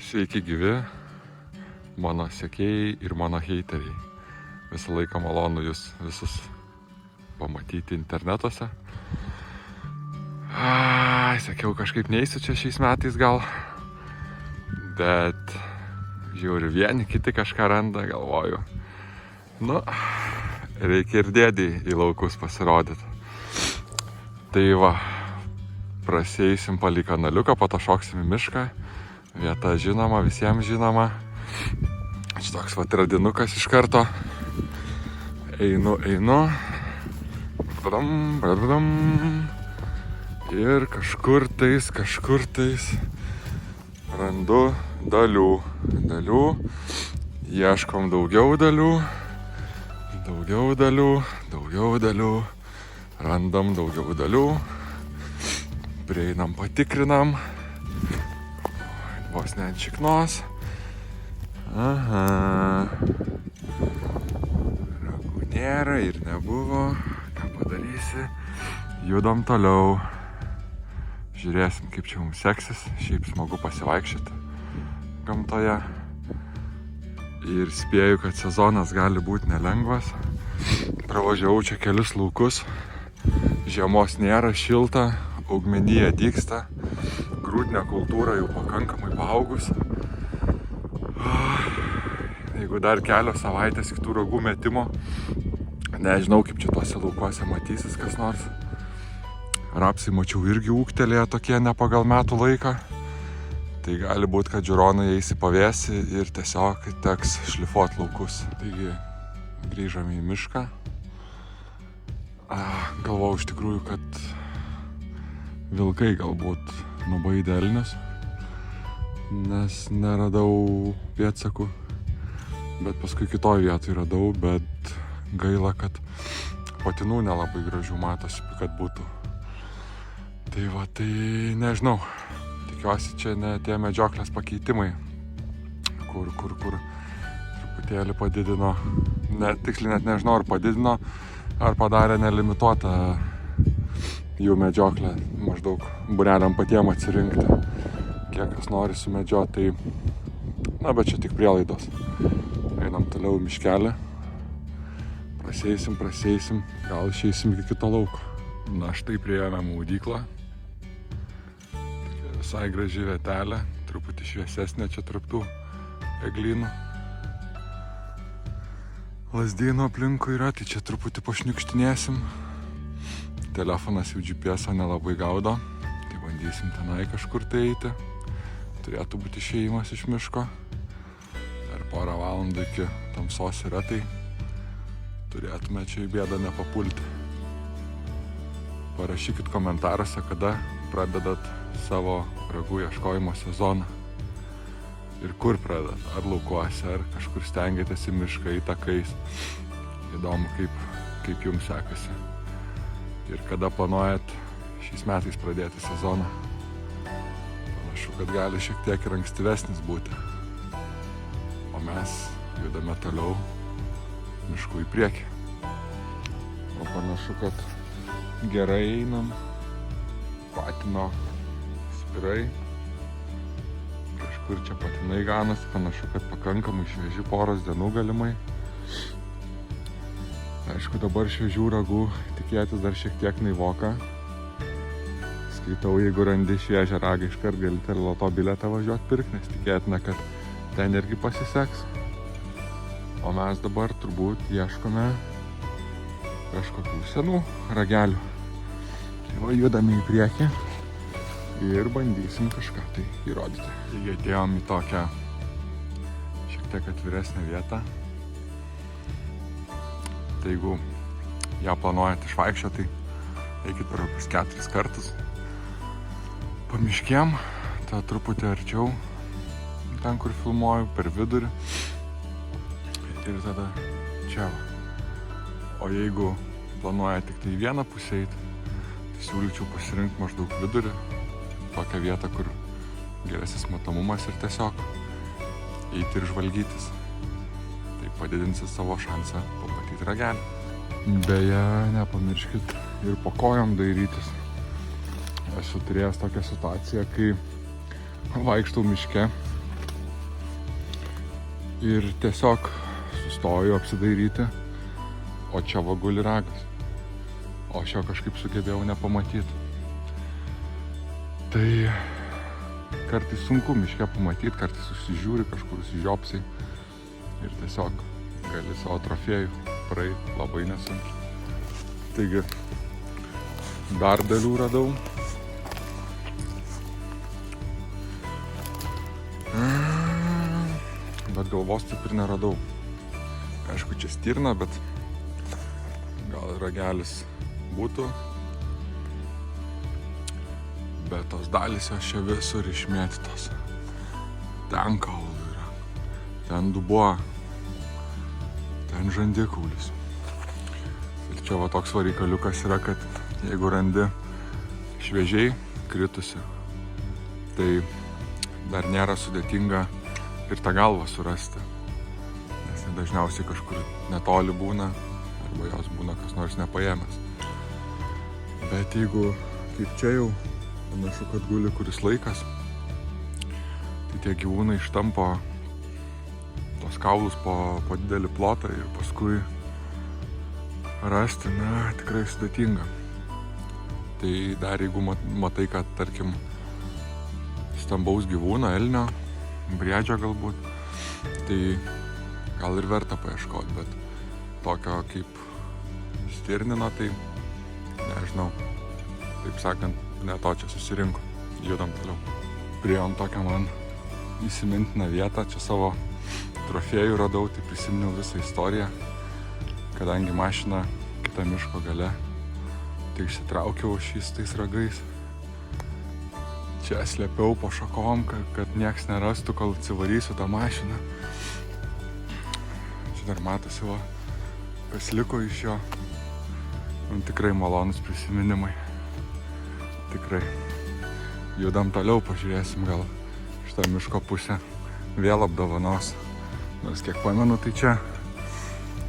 Sveiki gyvi, mano sekėjai ir mano heiteriai. Visą laiką malonu jūs visus pamatyti internetuose. Sakiau, kažkaip neįsiu čia šiais metais gal, bet žiūriu, vieni kiti kažką randa, galvoju. Reikia ir dėdį į laukus pasirodyti. Tai va, prasieisim palei kanaliuką, po to šoksim į mišką. Vieta žinoma, visiems žinoma. Čia toks va radinukas iš karto. Einu. Ir kažkur tais randu dalių. Ieškom daugiau dalių. Randam daugiau dalių. Prieinam, patikrinam. Vos ne ant šiknos. Ragų nėra ir nebuvo. Ką padarysi? Judam toliau. Žiūrėsim, kaip čia mums seksis. Šiaip smagu pasivaikščioti gamtoje. Ir spėju, kad sezonas gali būti nelengvas. Pravažiavau čia kelius laukus. Žiemos nėra, šilta, augmenija dygsta. Grūdinė kultūra jau pakankamai paaugus. Jeigu dar kelios savaitės iki tų ragų metimo, nežinau, kaip čia tuose laukuose matysis kas nors. Rapsai mačiau irgi ūgtelėję tokie ne pagal metų laiką. Tai gali būti, kad žiūronai eis į pavėsį ir tiesiog teks šlifuot laukus. Taigi grįžome į mišką. Galvojau iš tikrųjų, kad vilkai galbūt nubaidė elnius, nes neradau pėdsakų. Bet paskui kitoj vietoj radau, bet gaila, kad patinų nelabai gražių matosi, kad būtų. Tai va, tai nežinau. Tikiuosi, čia ne tie medžioklės pakeitimai, kur truputėlį padidino, tiksliai net nežinau, ar padidino, ar padarė nelimituotą jų medžioklę, maždaug būreliam patiem atsirinkti, kiek kas nori sumedžioti, tai, bet čia tik prielaidos. Einam toliau į miškelį, prasieisim, gal išeisim iki kito lauko. Štai priėjome maudyklą. Visai graži vietelė, truputį šviesesnė čia tarp tų eglynų. Lazdynų aplinkui yra, tai čia truputį pašniukštinėsim. Telefonas jau GPS-o nelabai gaudo, tai bandysim tenai kažkur tai eiti. Turėtų būti išėjimas iš miško. Dar porą valandų iki tamsos yra, tai turėtume čia į bėdą nepapulti. Parašykit komentaruose, kada pradedat savo ragų ieškojimo sezoną. Ir kur pradedat, ar laukuose, ar kažkur stengiatės į mišką, į takais. Įdomu, kaip jums sekasi. Ir kada planuojat šiais metais pradėti sezoną. Panašu, kad gali šiek tiek ir ankstyvesnis būti. O mes judame toliau mišku į priekį. O panašu, kad gerai einam. Patino spirai. Kažkur čia patinai ganosi. Panašu, kad pakankamai švieži poros dienų galimai. Aišku, dabar šviežių ragų tikėtis dar šiek tiek naivoka. Skaitau, jeigu randi šviežią ragą, iškart galite ir loto bilietą važiuoti pirkti, nes tikėtina, kad ten irgi pasiseks. O mes dabar turbūt ieškome kažkokių senų ragelių. Tai va, judame į priekį ir bandysim kažką tai įrodyti. Taigi atėjom į tokią šiek tiek atviresnę vietą. Tai jeigu ją planuojat išvaikščioti, tai eikit per kokius 4 kartus pamiškėm, tą truputį arčiau, ten kur filmuoju, per vidurį. Ir tada čia. O jeigu planuojat tik tai vieną pusę eiti, tai siūlyčiau pasirinkti maždaug vidurį, tokią vietą, kur geresnis matomumas ir tiesiog eiti ir žvalgytis. Tai padidinsit savo šansą pamatyti ragelį. Beje, nepamirškit ir po kojom dairytis. Esu turėjęs tokią situaciją, kai vaikštau miške Ir tiesiog sustoju apsidairyti, o čia va guli ragas. O aš jo kažkaip sugebėjau nepamatyti. Tai kartais sunku miške pamatyti, kartais užsižiūri, kažkur užsižiopsiai. Ir tiesiog gali savo trofėjų praeiti labai nesunkiai. Taigi, dar dalių radau. Bet galvos taip ir neradau. Aišku, čia stirna, bet gal ragelis būtų. Bet tos dalys jos čia visur išmėtytos. Ten kaulų yra, ten dubuo, ten žandikaulis. Ir čia va toks varikaliukas yra, kad jeigu randi šviežiai kritusi, tai dar nėra sudėtinga ir tą galvą surasti, nes dažniausiai kažkur netoli būna, arba jos būna kas nors nepaėmęs. Bet jeigu kaip čia jau panašu, kad guli kuris laikas, tai tie gyvūnai ištampo tos kaulus po didelį plotą ir paskui rasti, tikrai sudėtinga. Tai dar jeigu matai, kad tarkim stambaus gyvūno, elnio, briedžio galbūt, tai gal ir verta paieškoti, bet tokio kaip stirnino, tai nežinau, taip sakant, ne to čia susirinko. Judam toliau. Priėjom tokią man įsimintiną vietą, čia savo trofėjų radau, tai prisiminiau visą istoriją, kadangi mašina kita miško gale, tai išsitraukiau šis tais ragais. Čia slėpiau po šakom, kad nieks nerastų, kol atsivarysiu tą mašiną. Čia dar matosi, kas liko iš jo. Tikrai malonus prisiminimai. Tikrai. Judam toliau, pažiūrėsim, gal šitą miško pusę vėl apdovanos. Nors kiek pamenu, tai čia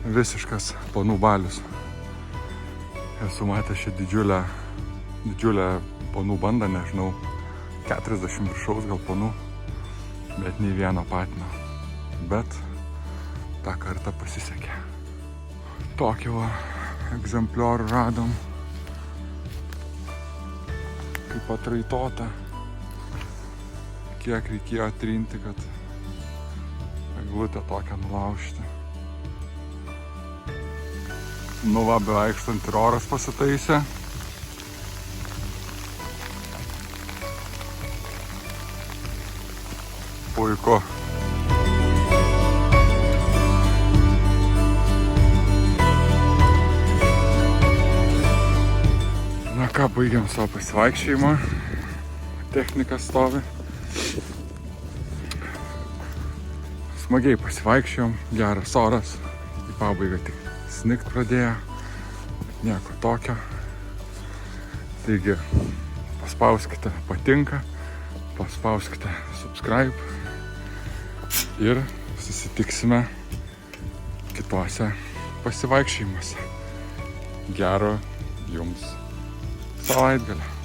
visiškas panų balius. Esu matęs šią didžiulę panų bandą, nežinau, 40 viršaus gal panų, bet nei vieno patino. Bet tą kartą pasisekė. Tokį egzempliorių radom. Kaip atraitota. Kiek reikėjo trinti, kad eglutę tokią nulaužti. Bevaikštant ir oras pasitaisė. Puiku. Na ką, baigiam savo pasivaikščiojimą. Technika stovi. Smagiai pasivaikščiojom, geras oras. Į pabaigą tik snigt pradėjo. Nieko tokio. Taigi, paspauskite patinka, paspauskite subscribe. Ir susitiksime kituose pasivaikščiojimuose. Gero jums savaitgalio.